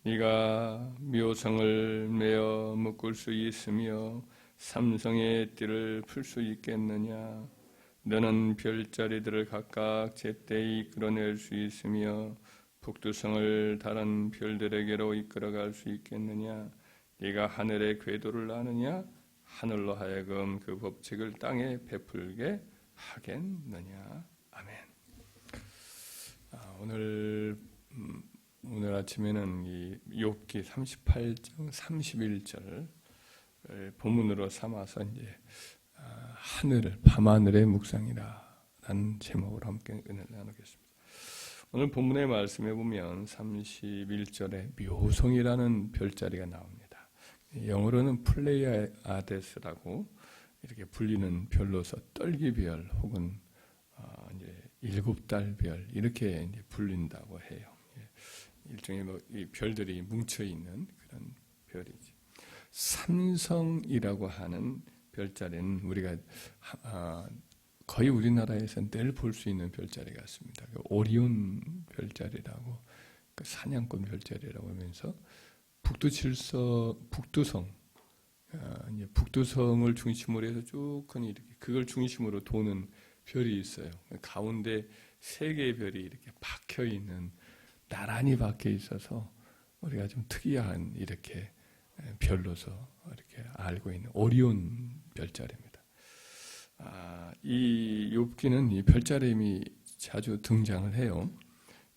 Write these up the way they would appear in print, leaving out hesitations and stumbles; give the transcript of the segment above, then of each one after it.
네가 묘성을 메어 묶을 수 있으며 삼성의 띠를 풀 수 있겠느냐? 너는 별자리들을 각각 제때에 이끌어낼 수 있으며 북두성을 다른 별들에게로 이끌어갈 수 있겠느냐? 네가 하늘의 궤도를 아느냐? 하늘로 하여금 그 법칙을 땅에 베풀게 하겠느냐? 아멘. 오늘 아침에는 이 욥기 38장 31절 본문으로 삼아서 이제 밤하늘의 묵상이라는 제목으로 함께 은혜를 나누겠습니다. 오늘 본문의 말씀에 보면 31절에 묘성이라는 별자리가 나옵니다. 영어로는 플레이아데스라고 이렇게 불리는 별로서 떨기별 혹은 이제 7달별 이렇게 이제 불린다고 해요. 일종의 이 별들이 뭉쳐 있는 그런 별이지. 삼성이라고 하는 별자리는 우리가 거의 우리나라에서 늘 볼 수 있는 별자리 같습니다. 오리온 별자리라고, 사냥꾼 별자리라고 하면서 북두성을 중심으로 해서 쭉 이렇게 그걸 중심으로 도는 별이 있어요. 가운데 3개의 별이 이렇게 박혀 있는, 나란히 박혀 있어서 우리가 좀 특이한 이렇게 별로서 이렇게 알고 있는 오리온 별자리입니다. 이 욥기는 이 별자림이 자주 등장을 해요.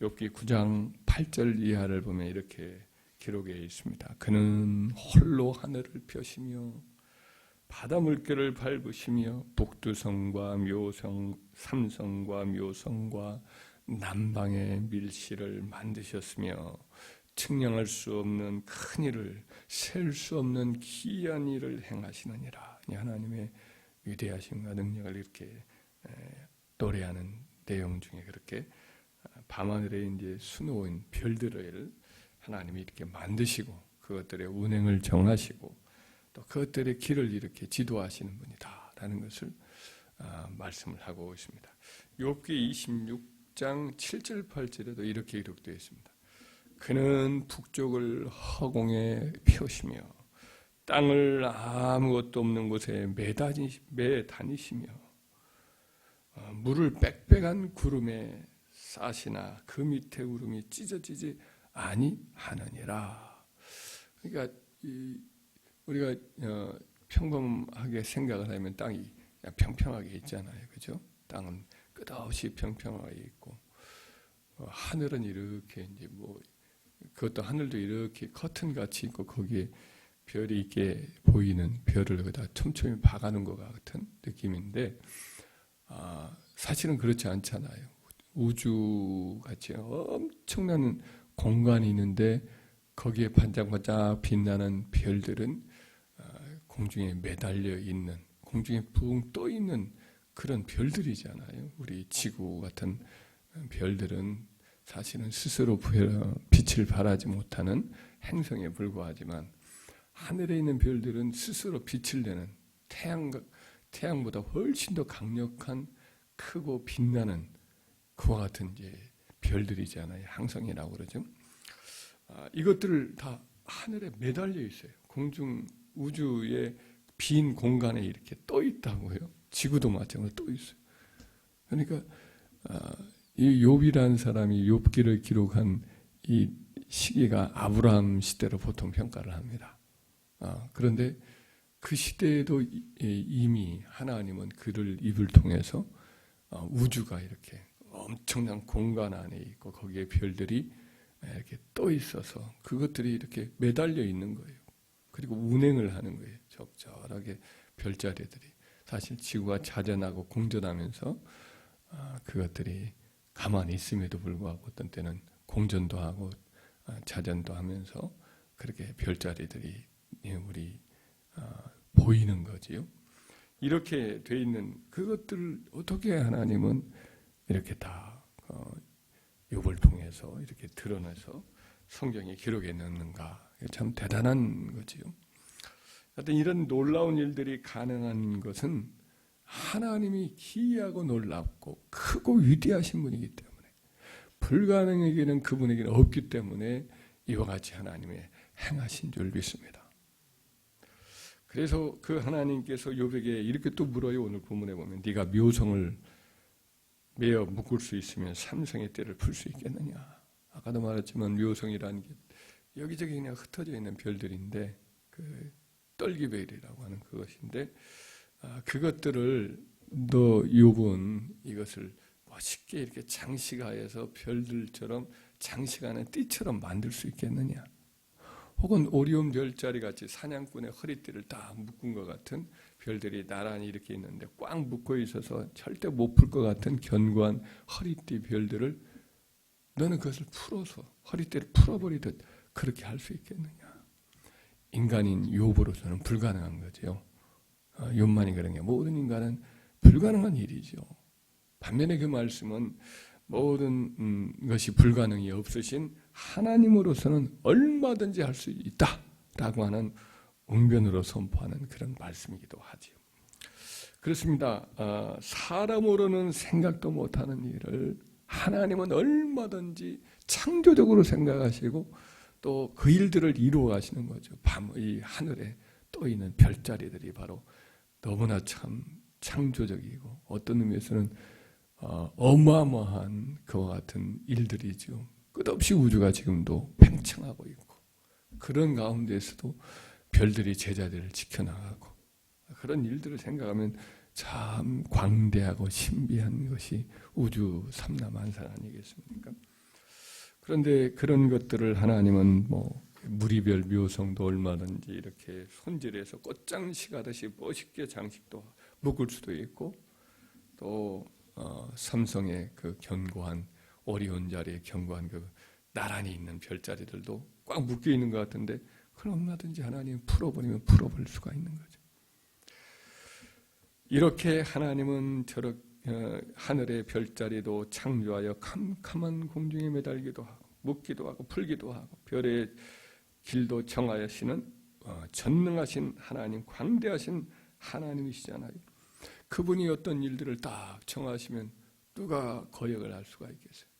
욥기 9장 8절 이하를 보면 이렇게 기록되어 있습니다. 그는 홀로 하늘을 펴시며 바다 물결을 밟으시며 북두성과 묘성, 삼성과 묘성과 남방의 밀실을 만드셨으며 측량할 수 없는 큰 일을, 셀 수 없는 기이한 일을 행하시느니라. 하나님의 위대하심과 능력을 이렇게 노래하는 내용 중에 그렇게 밤하늘에 이제 수놓은 별들을 하나님이 이렇게 만드시고 그것들의 운행을 정하시고 또 그것들의 길을 이렇게 지도하시는 분이다라는 것을 말씀을 하고 있습니다. 욥기 26장 7절 8절에도 이렇게 기록되어 있습니다. 그는 북쪽을 허공에 펴시며 땅을 아무것도 없는 곳에 매 다니시며 물을 빽빽한 구름에 싸시나 그 밑에 구름이 찢어지지 아니하느니라. 그러니까 우리가 평범하게 생각을 하면 땅이 평평하게 있잖아요, 그죠? 땅은 끝없이 평평하게 있고 하늘은 이렇게 이제 그것도 하늘도 이렇게 커튼 같이 있고 거기에 별이 있게 보이는 별을 거기다 촘촘히 박아놓은 것 같은 느낌인데 사실은 그렇지 않잖아요. 우주같이 엄청난 공간이 있는데 거기에 반짝반짝 빛나는 별들은 공중에 매달려 있는, 공중에 붕 떠 있는 그런 별들이잖아요. 우리 지구 같은 별들은 사실은 스스로 빛을 발하지 못하는 행성에 불과하지만 하늘에 있는 별들은 스스로 빛을 내는 태양보다 훨씬 더 강력한 크고 빛나는 그와 같은 이제 별들이잖아요. 항성이라고 그러죠. 이것들을 다 하늘에 매달려 있어요. 공중 우주의 빈 공간에 이렇게 떠 있다고요. 지구도 마찬가지로 떠 있어요. 그러니까 이 욥이라는 사람이 욥기를 기록한 이 시기가 아브라함 시대로 보통 평가를 합니다. 그런데 그 시대에도 이미 하나님은 그를 입을 통해서 우주가 이렇게 엄청난 공간 안에 있고 거기에 별들이 이렇게 떠 있어서 그것들이 이렇게 매달려 있는 거예요. 그리고 운행을 하는 거예요. 적절하게 별자리들이. 사실 지구가 자전하고 공전하면서 그것들이 가만히 있음에도 불구하고 어떤 때는 공전도 하고 자전도 하면서 그렇게 별자리들이 우리 보이는 거지요. 이렇게 돼 있는 그것들을 어떻게 하나님은 이렇게 다 욥을 통해서 이렇게 드러내서 성경에 기록해 넣는가. 참 대단한 거지요. 하여튼 이런 놀라운 일들이 가능한 것은 하나님이 기이하고 놀랍고 크고 위대하신 분이기 때문에 불가능에게는 그분에게는 없기 때문에 이와 같이 하나님의 행하신 줄 믿습니다. 그래서 그 하나님께서 욥에게 이렇게 또 물어요. 오늘 본문에 보면 네가 묘성을 매어 묶을 수 있으면 삼성의 떼를 풀 수 있겠느냐. 아까도 말했지만 묘성이라는 게 여기저기 그냥 흩어져 있는 별들인데 그 떨기별이라고 하는 그것인데 그것들을 너 욥은 이것을 멋있게 이렇게 장식하여서 별들처럼 장식하는 띠처럼 만들 수 있겠느냐. 혹은 오리온 별자리 같이 사냥꾼의 허리띠를 딱 묶은 것 같은 별들이 나란히 이렇게 있는데 꽉 묶어 있어서 절대 못 풀 것 같은 견고한 허리띠 별들을 너는 그것을 풀어서 허리띠를 풀어버리듯 그렇게 할 수 있겠느냐. 인간인 욥으로서는 불가능한 거죠. 욥만이 그런 게 모든 인간은 불가능한 일이죠. 반면에 그 말씀은 모든 것이 불가능이 없으신 하나님으로서는 얼마든지 할 수 있다라고 하는 웅변으로 선포하는 그런 말씀이기도 하지요. 그렇습니다. 사람으로는 생각도 못하는 일을 하나님은 얼마든지 창조적으로 생각하시고 또 그 일들을 이루어 가시는 거죠. 이 하늘에 떠 있는 별자리들이 바로 너무나 참 창조적이고 어떤 의미에서는 어마어마한 그와 같은 일들이죠. 끝없이 우주가 지금도 팽창하고 있고 그런 가운데에서도 별들이 제자들을 지켜나가고 그런 일들을 생각하면 참 광대하고 신비한 것이 우주 삼라만상 아니겠습니까? 그런데 그런 것들을 하나님은 무리별 묘성도 얼마든지 이렇게 손질해서 꽃장식 하듯이 멋있게 장식도 묶을 수도 있고 또 삼성의 그 견고한 오리온 자리에 견고한 그 나란히 있는 별자리들도 꽉 묶여 있는 것 같은데 그걸 얼마든지 하나님 풀어버리면 풀어버릴 수가 있는 거죠. 이렇게 하나님은 하늘의 별자리도 창조하여 캄캄한 공중에 매달기도 하고 묶기도 하고 풀기도 하고 별의 길도 정하시는 전능하신 하나님, 광대하신 하나님이시잖아요. 그분이 어떤 일들을 딱 정하시면 누가 거역을 할 수가 있겠어요.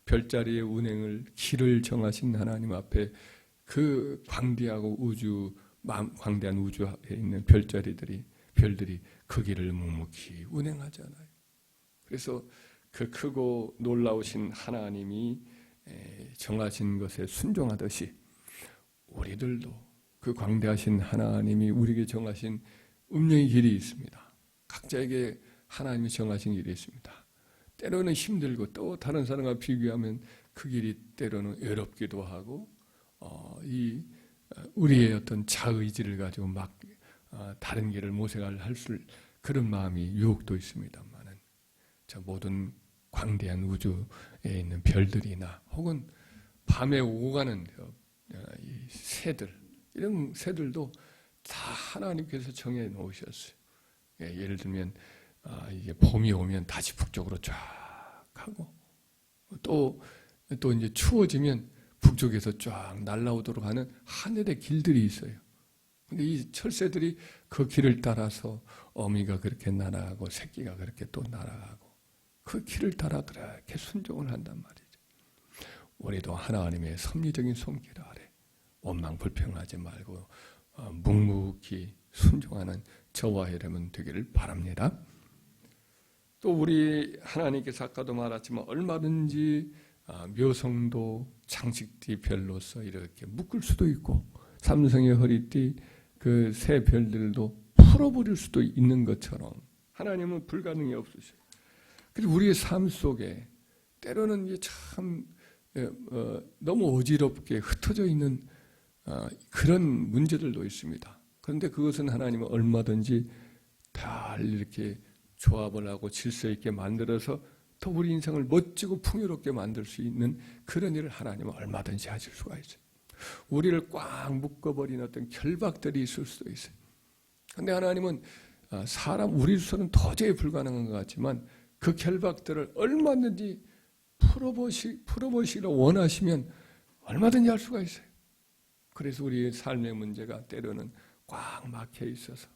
별자리의 운행을 길을 정하신 하나님 앞에 그 광대하고 광대한 우주에 있는 별들이 그 길을 묵묵히 운행하잖아요. 그래서 그 크고 놀라우신 하나님이 정하신 것에 순종하듯이 우리들도 그 광대하신 하나님이 우리에게 정하신 운명의 길이 있습니다. 각자에게 하나님이 정하신 길이 있습니다. 때로는 힘들고 또 다른 사람과 비교하면 그 길이 때로는 외롭기도 하고 우리의 어떤 자의지를 가지고 막 다른 길을 모색할 그런 마음이 유혹도 있습니다만은 저 모든 광대한 우주에 있는 별들이나 혹은 밤에 오고 가는 이 새들 이런 새들도 다 하나님께서 정해 놓으셨어요. 예를 들면 이게 봄이 오면 다시 북쪽으로 쫙 하고 또 이제 추워지면 북쪽에서 쫙 날아오도록 하는 하늘의 길들이 있어요. 근데 이 철새들이 그 길을 따라서 어미가 그렇게 날아가고 새끼가 그렇게 또 날아가고 그 길을 따라 그렇게 순종을 한단 말이죠. 우리도 하나님의 섭리적인 손길 아래 원망불평하지 말고 묵묵히 순종하는 저와 여러분 되기를 바랍니다. 또 우리 하나님께서 아까도 말했지만 얼마든지 묘성도 장식띠 별로서 이렇게 묶을 수도 있고 삼성의 허리띠 그 새 별들도 풀어버릴 수도 있는 것처럼 하나님은 불가능이 없으셔요. 그래서 우리의 삶 속에 때로는 이게 참 너무 어지럽게 흩어져 있는 그런 문제들도 있습니다. 그런데 그것은 하나님은 얼마든지 다 이렇게 조합을 하고 질서 있게 만들어서 더 우리 인생을 멋지고 풍요롭게 만들 수 있는 그런 일을 하나님은 얼마든지 하실 수가 있어요. 우리를 꽉 묶어버린 어떤 결박들이 있을 수도 있어요. 그런데 하나님은 우리로서는 도저히 불가능한 것 같지만 그 결박들을 얼마든지 풀어보시기를 원하시면 얼마든지 할 수가 있어요. 그래서 우리의 삶의 문제가 때로는 꽉 막혀 있어서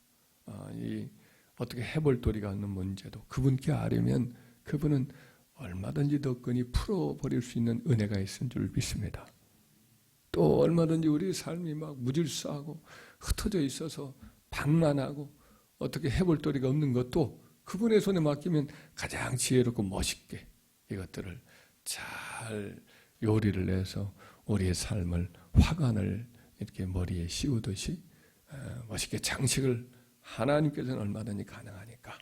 어떻게 해볼 도리가 없는 문제도 그분께 아뢰면 그분은 얼마든지 더 끈히 풀어버릴 수 있는 은혜가 있는 줄 믿습니다. 또 얼마든지 우리 삶이 막 무질서하고 흩어져 있어서 방만하고 어떻게 해볼 도리가 없는 것도 그분의 손에 맡기면 가장 지혜롭고 멋있게 이것들을 잘 요리를 내서 우리의 삶을 화관을 이렇게 머리에 씌우듯이 멋있게 장식을 하나님께서는 얼마든지 가능하니까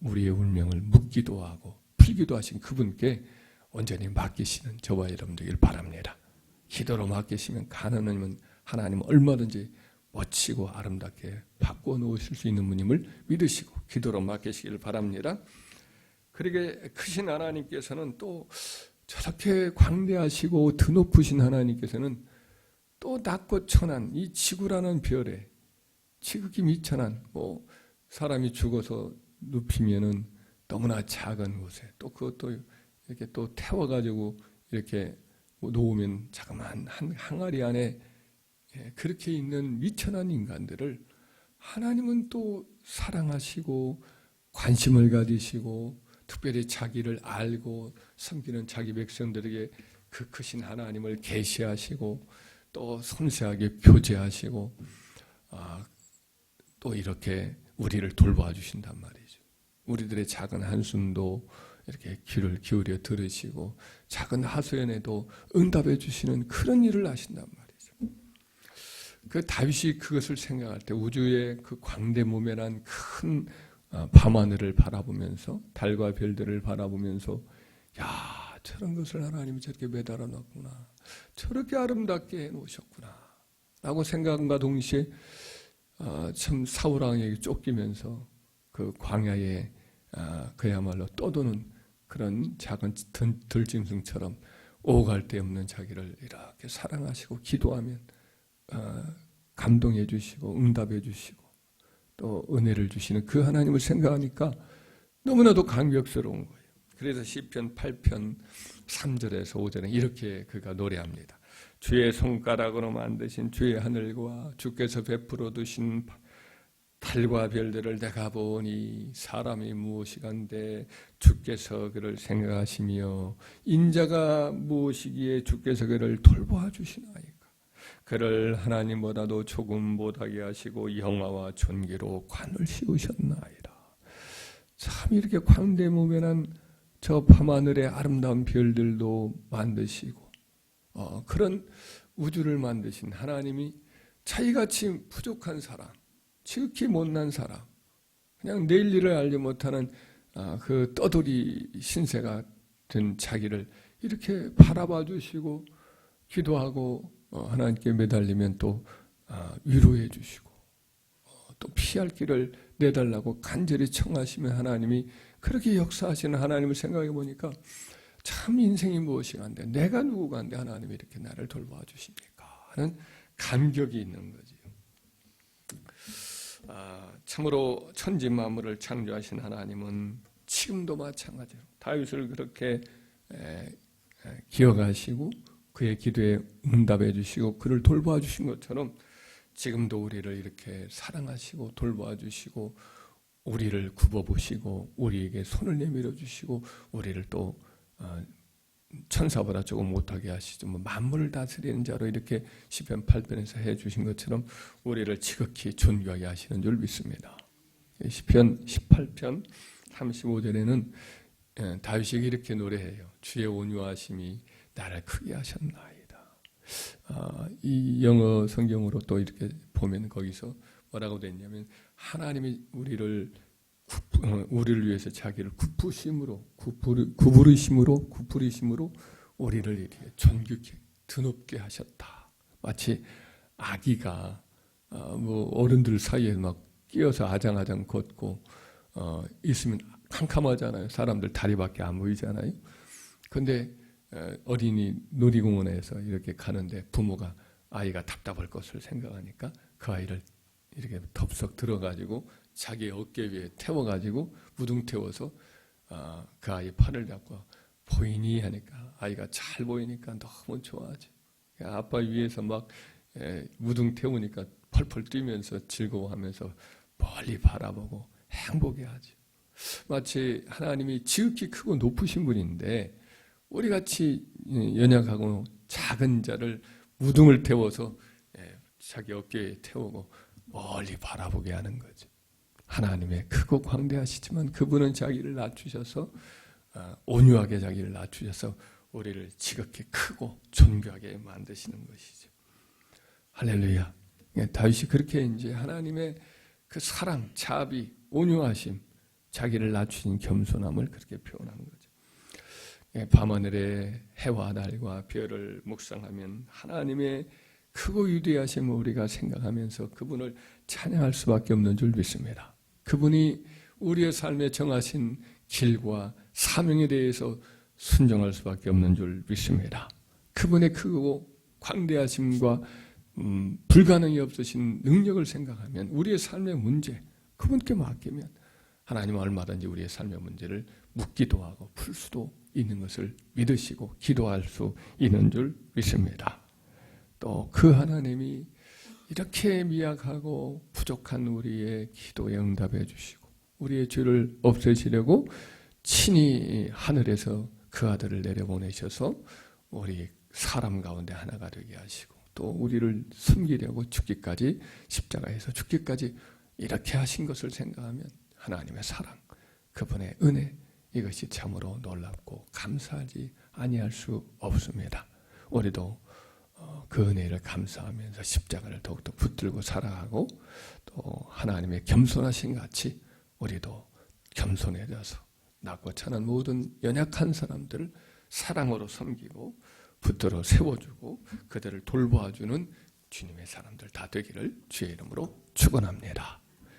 우리의 운명을 묻기도 하고 풀기도 하신 그분께 온전히 맡기시는 저와 여러분 되길 바랍니다. 기도로 맡기시면 가능하면 하나님은 얼마든지 멋지고 아름답게 바꿔 놓으실 수 있는 분임을 믿으시고 기도로 맡기시길 바랍니다. 그러게 크신 하나님께서는 또 저렇게 광대하시고 드높으신 하나님께서는 또 낮고 천한 이 지구라는 별에 지극히 미천한 사람이 죽어서 눕히면은 너무나 작은 곳에 또 그것도 이렇게 또 태워가지고 이렇게 놓으면 자그마한 한 항아리 안에 그렇게 있는 미천한 인간들을 하나님은 또 사랑하시고 관심을 가지시고 특별히 자기를 알고 섬기는 자기 백성들에게 그 크신 하나님을 계시하시고 또 섬세하게 표제하시고 또 이렇게 우리를 돌봐 주신단 말이죠. 우리들의 작은 한숨도 이렇게 귀를 기울여 들으시고 작은 하소연에도 응답해 주시는 그런 일을 하신단 말이죠. 그 다윗이 그것을 생각할 때 우주의 그 광대무면한 큰 밤하늘을 바라보면서 달과 별들을 바라보면서 야, 저런 것을 하나님이 저렇게 매달아 놨구나. 저렇게 아름답게 해놓으셨구나 라고 생각과 동시에 참 사울왕에게 쫓기면서 그 광야에 그야말로 떠도는 그런 작은 들짐승처럼 오갈 데 없는 자기를 이렇게 사랑하시고 기도하면 감동해 주시고 응답해 주시고 또 은혜를 주시는 그 하나님을 생각하니까 너무나도 감격스러운 거예요. 그래서 시편 8편 3절에서 5절에 이렇게 그가 노래합니다. 주의 손가락으로 만드신 주의 하늘과 주께서 베풀어 두신 달과 별들을 내가 보니 사람이 무엇이간데 주께서 그를 생각하시며 인자가 무엇이기에 주께서 그를 돌보아 주시나이까. 그를 하나님보다도 조금 못하게 하시고 영화와 존귀로 관을 씌우셨나이다. 참 이렇게 광대무변한 저 밤하늘의 아름다운 별들도 만드시고 그런 우주를 만드신 하나님이 자기같이 부족한 사람, 지극히 못난 사람, 그냥 내일 일을 알지 못하는 그 떠돌이 신세가 된 자기를 이렇게 바라봐 주시고 기도하고 하나님께 매달리면 또 위로해 주시고 또 피할 길을 내달라고 간절히 청하시면 하나님이 그렇게 역사하시는 하나님을 생각해 보니까 참 인생이 무엇인데 내가 누구간데 하나님이 이렇게 나를 돌봐 주십니까 하는 감격이 있는 거지. 참으로 천지 만물을 창조하신 하나님은 지금도 마찬가지로 다윗을 그렇게 기억하시고 그의 기도에 응답해 주시고 그를 돌보아 주신 것처럼 지금도 우리를 이렇게 사랑하시고 돌보아 주시고 우리를 굽어보시고 우리에게 손을 내밀어 주시고 우리를 또 천사보다 조금 못하게 하시죠. 만물을 다스리는 자로 이렇게 시편 8편에서 해주신 것처럼 우리를 지극히 존귀하게 하시는 줄 믿습니다. 시편 18편 35절에는 다윗이 이렇게 노래해요. 주의 온유하심이 나를 크게 하셨나이다. 이 영어 성경으로 또 이렇게 보면 거기서 뭐라고 됐냐면 하나님이 우리를 위해서 자기를 구부리심으로 우리를 이렇게 존귀케 드높게 하셨다. 마치 아기가 어른들 사이에 막 끼어서 아장아장 걷고 있으면 캄캄하잖아요. 사람들 다리밖에 안 보이잖아요. 근데 어린이 놀이공원에서 이렇게 가는데 부모가 아이가 답답할 것을 생각하니까 그 아이를 이렇게 덥석 들어가지고 자기 어깨 위에 태워가지고 무등 태워서 그 아이 팔을 잡고 보이니 하니까 아이가 잘 보이니까 너무 좋아하지. 아빠 위에서 막 무등 태우니까 펄펄 뛰면서 즐거워하면서 멀리 바라보고 행복해하지. 마치 하나님이 지극히 크고 높으신 분인데 우리같이 연약하고 작은 자를 무등을 태워서 자기 어깨에 태우고 멀리 바라보게 하는 거죠. 하나님의 크고 광대하시지만 그분은 자기를 낮추셔서 온유하게 자기를 낮추셔서 우리를 지극히 크고 존귀하게 만드시는 것이죠. 할렐루야. 다윗이 그렇게 이제 하나님의 그 사랑, 자비, 온유하심, 자기를 낮추신 겸손함을 그렇게 표현한 거죠. 밤하늘의 해와 달과 별을 묵상하면 하나님의 크고 위대하심을 우리가 생각하면서 그분을 찬양할 수밖에 없는 줄 믿습니다. 그분이 우리의 삶에 정하신 길과 사명에 대해서 순종할 수밖에 없는 줄 믿습니다. 그분의 크고 광대하심과 불가능이 없으신 능력을 생각하면 우리의 삶의 문제, 그분께 맡기면 하나님은 얼마든지 우리의 삶의 문제를 묻기도 하고 풀 수도 있는 것을 믿으시고 기도할 수 있는 줄 믿습니다. 또 그 하나님이 이렇게 미약하고 부족한 우리의 기도에 응답해 주시고 우리의 죄를 없애시려고 친히 하늘에서 그 아들을 내려보내셔서 우리 사람 가운데 하나가 되게 하시고 또 우리를 숨기려고 죽기까지 십자가에서 죽기까지 이렇게 하신 것을 생각하면 하나님의 사랑, 그분의 은혜, 이것이 참으로 놀랍고 감사하지 아니할 수 없습니다. 우리도 그 은혜를 감사하면서 십자가를 더욱더 붙들고 살아가고 또 하나님의 겸손하신 같이 우리도 겸손해져서 낮고 찬한 모든 연약한 사람들을 사랑으로 섬기고 붙들어 세워주고 그들을 돌보아주는 주님의 사람들 다 되기를 주의 이름으로 축원합니다.